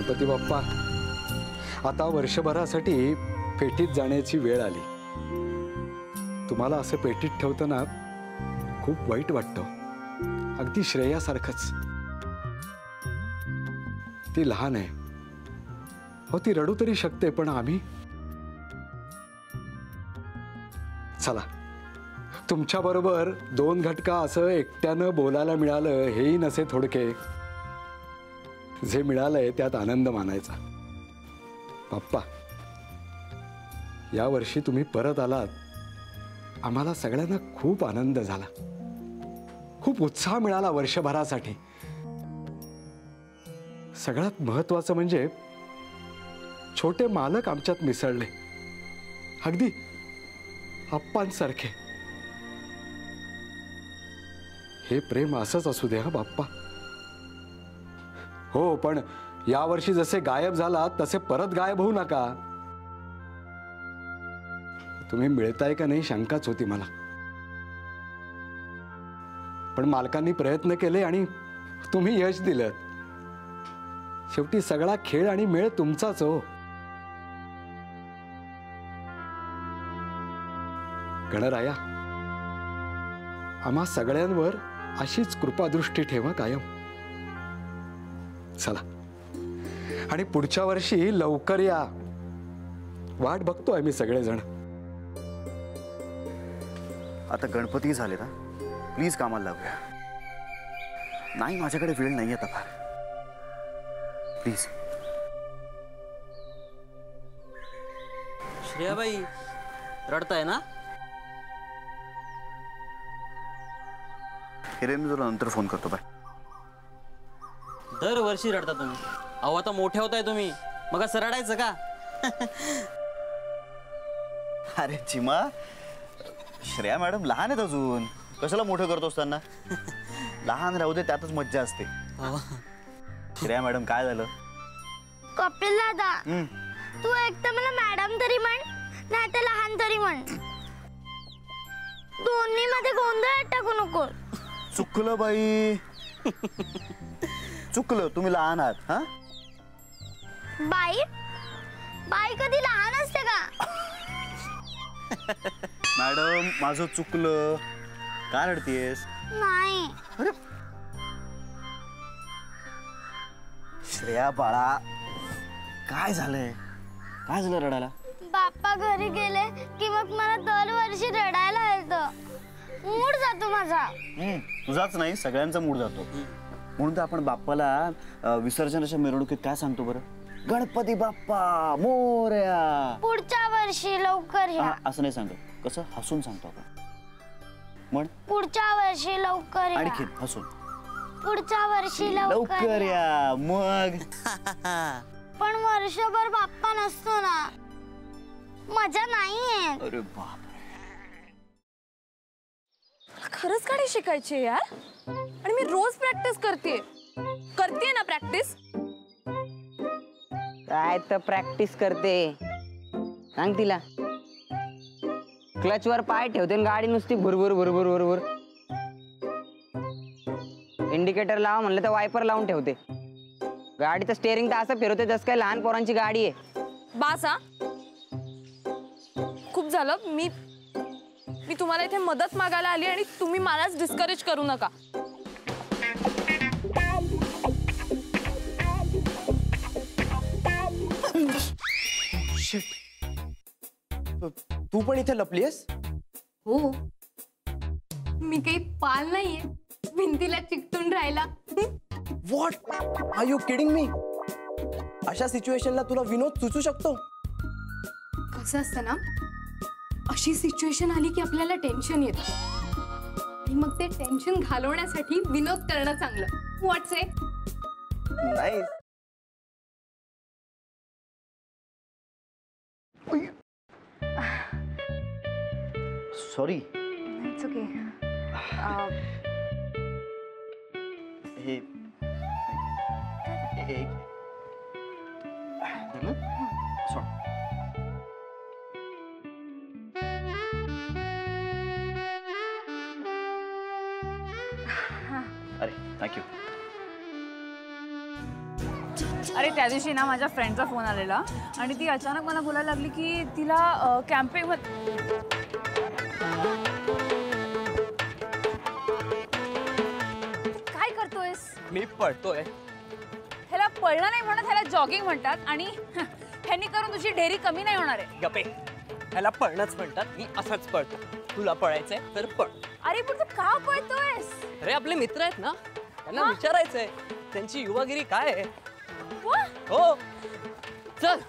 गणपती बाप्पा, आता वर्षभरासाठी पेटीत जाण्याची वेळ आली. तुम्हाला असं पेटीत ठेवताना खूप वाईट वाटतं, अगदी श्रेयासारखंच. ती लहान आहे हो, ती रडू तरी शकते, पण आम्ही. चला, तुमच्या बरोबर 2 घटका असं एकट्यानं बोलायला मिळालं हेही नसे थोडके. जे मिळालंय त्यात आनंद मानायचा. बाप्पा, या वर्षी तुम्ही परत आलात, आम्हाला सगळ्यांना खूप आनंद झाला, खूप उत्साह मिळाला वर्षभरासाठी. सगळ्यात महत्वाचं म्हणजे छोटे मालक आमच्यात मिसळले, अगदी आप्पांसारखे. हे प्रेम असंच असू दे हा बाप्पा. हो, पण यावर्षी जसे गायब झालात तसे परत गायब होऊ नका. तुम्ही मिळताय का नाही शंकाच होती मला, पण मालकांनी प्रयत्न केले आणि तुम्ही यश दिलं. शेवटी सगळा खेळ आणि मेळ तुमचाच हो. गणराया, आम्हा सगळ्यांवर अशीच कृपादृष्टी ठेवा कायम. चला, आणि पुढच्या वर्षी लवकर या, वाट बघतोय मी सगळेजण. आता गणपती झाले ना, प्लीज कामाला लावूया. नाही, माझ्याकडे वेळ नाही आता फार, प्लीज. श्रेयाबाई रडताय ना? हिरे, मी तुला नंतर फोन करतो. बाय. दरवर्षी रडता तुम्ही. अहो, आता मोठे होताय तुम्ही, मग असं रडायचं का? अरे चिमा, श्रेया मॅडम लहान आहेत अजून, कशाला मोठं करतोस त्यांना? लहान राहू दे, त्यातच मज्जा असते. श्रेया मॅडम, काय झालं? कपिल दादा, तू एक तर मला मॅडम तरी म्हण, नाही तर लहान तरी म्हण. दोन्ही मध्ये गोंधळ टाकू नको. चुकलं बाई, चुकलं. तुम्ही लहान आहात. हा, बाई बाई कधी लहान असते का? मॅडम, माझं चुकलं. का रडतीयस? नाही. अरे श्रेया बाळा, काय झालंय? काय झालं रडायला? बाप्पा घरी गेले की मग मला दरवर्षी रडायला येतं. मूड जातो माझा. तुझाच नाही, सगळ्यांचा मूड जातो. म्हणून तर आपण बाप्पाला विसर्जनाच्या मिरवणुकीत काय सांगतो बरं? गणपती बाप्पा मोरया. पुढच्या वर्षी लवकर या. असं नाही सांगत. कसं हसून सांगतो आपण. म्हण, पुढच्या वर्षी लवकर या. आणखी हसून. पुढच्या वर्षी लवकर या. मग पण वर्षभर बाप्पा नसतो ना, मजा नाहीये. अरे बाप, खरंच गाडी शिकायची यार, आणि मी रोज प्रॅक्टिस करते ना. प्रॅक्टिस काय तर प्रॅक्टिस करते, सांग तिला. क्लचवर पाय ठेवते आणि गाडी नुसती भुरभुर भुरभुर भुरभुर. इंडिकेटर लावा म्हणलं तर वायपर लावून ठेवते. गाडीचं स्टेअरिंग तर असं फिरवते जसं काय लहान पोरांची गाडी आहे. बासा, खूप झालं. मी तुम्हाला इथे मदत मागायला आली आणि तुम्ही मलाच डिस्करेज करू नका. तू पण इथे लपलीयस? हो, मी काही पाल नाहीये भिंतीला चिकटून राहिला. What are you kidding me? अशा सिच्युएशनला तुला विनोद सुचू शकतो? कसं असतं ना, अशी सिच्युएशन आली की आपल्याला टेन्शन येतं, आणि मग ते टेन्शन घालवण्यासाठी विनोद करणं चांगलं. व्हॉट्स इट? नाही. सॉरी. It's okay. हे अरे थँक्यू. अरे त्या दिवशी ना माझ्या फ्रेंडचा फोन आलेला आणि ती अचानक मला बोलायला लागली की तिला कॅम्पिंग काय करतोयस? मी पळतोय. ह्याला पळणं नाही म्हणत, ह्याला जॉगिंग म्हणतात आणि ह्यांनी करून तुझी डेअरी कमी नाही होणार आहे. गपे, ह्याला पळणंच म्हणतात. मी असंच पळतो. तुला पळायचंय तर पळ. अरे पण तू का पळतोयस? अरे आपले मित्र आहेत ना, त्यांना विचारायचंय त्यांची युवागिरी काय आहे. वा, हो चल.